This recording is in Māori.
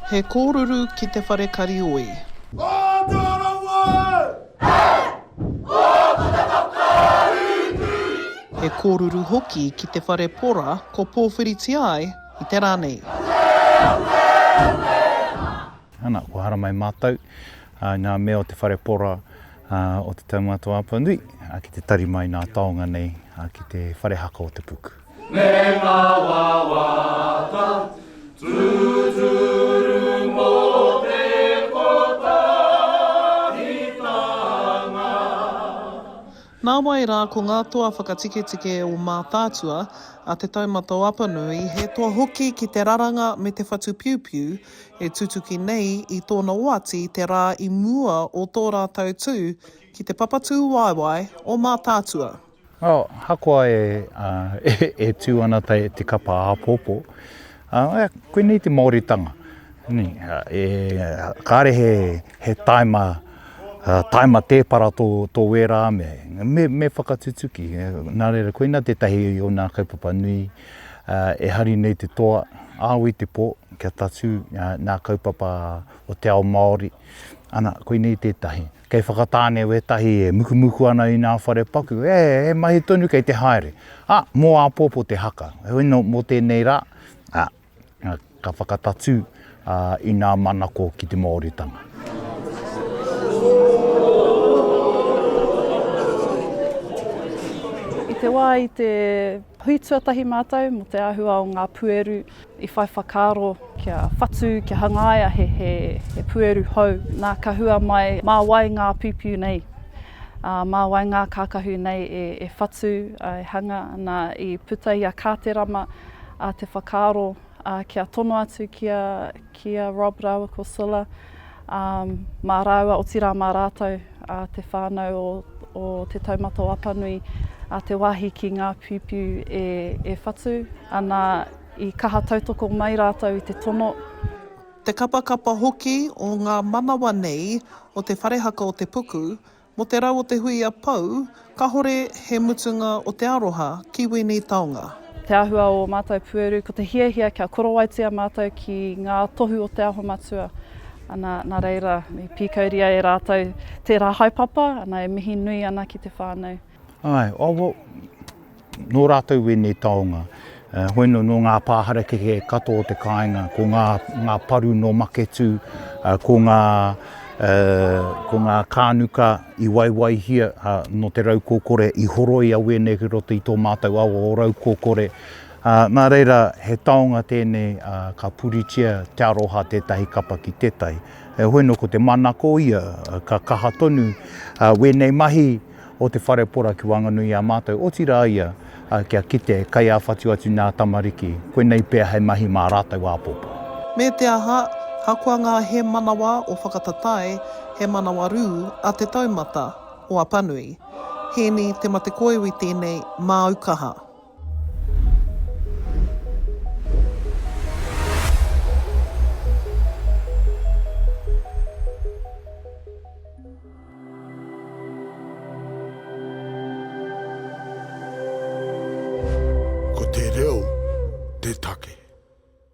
He kōruru ki te whare karioi. Te Arawa! He kōruru hoki ki te whare pora ko pōwhiriti ai I te rānei. Ana, ko hara mai mātou, ngā mea o te whare pora o te Taumata o Apanui, ki te tari mai ngā taonga nei, ki te whare haka o te puku. Me ngā wawata, tūturu mō te kotahitanga. Nā wai rā ko ngā toa whakatike o Mātaatua a te Taumata o Apanui, he toa hoki ki te raranga me te whatu Piupiu e tutuki nei I tōna oati te rā I mua o tō rātou tū ki te papatū waiwai o Mātaatua. Hakoa e tū ana te kapa āpōpō. Koe nei te Māoritanga. Kāre he taima tēpara tō wera me whakatutuki. Nā reira, koe nā te tahi o nā kaupapa nui, e hari nei te toa, āui te pō, kia tatu nā kaupapa o te ao Māori. Ana, koe nei tētahi. Kei whakatāne wetahi e muku ana I nā whare paku, e mahi tonu kei te haere. Mō āpōpō te haka. Hoino mō tēnei rā, ka whakatatu I nā manako ki te Māoritanga. I te wā I te huituatahi mātou mo te āhua o ngā pueru I whai whakaaro kia whatu, kia hangaia he pueru hou. Nā ka hua mai mā wai ngā piupiu nei. Mā wai ngā kākahu nei e whatu, e hanga ana I puta I a kāterama a te whakaaro kia tono atu kia Rob Ruha ko Sula. Mā raua o tira mā rātou te whānau o te Taumata o Apanui. Te wāhi ki ngā piupiu e whatu, ana I kaha tautoko mai rātou I te tono. Te kapakapa hoki o ngā manawa nei o te wharehaka o te puku, mo te rau o te hui a pau, ka hore he mutunga o te aroha kiwi nei taonga. Te āhua o mātou pueru, ko te hiahia kia korowaitia mātou ki ngā tohu o te aho matua. Ana, nā reira, me pīkauria e rātou te rā haipapa, ana e mihi nui ana ki te whānau. Nō rātou e nei taonga, hoino no ngā pāhara ke kato o te kāinga, ko ngā paru no maketu, ko ngā kānuka I waiwai hia, no te rau kōkore I horoi a wēnei ki roto I tō mātou awa o rau kōkore. Nā reira, he taonga tēnei ka puritia Te Arawa tētahi kapa ki tētahi. Hoino ko te manako ia, ka kaha tonu, wēnei mahi, o te whare pora ki wanganui a mātou, o tira ia kia kite kai a whatu atu nā tamariki, koe nei pēr hei mahi mā rātou āpōpō. Me te aha, hakoa ngā he manawa o whakatatai, he manawa rū a te Taumata o Apanui. Heeni Te Mate Koiwi tēnei mā Aukaha.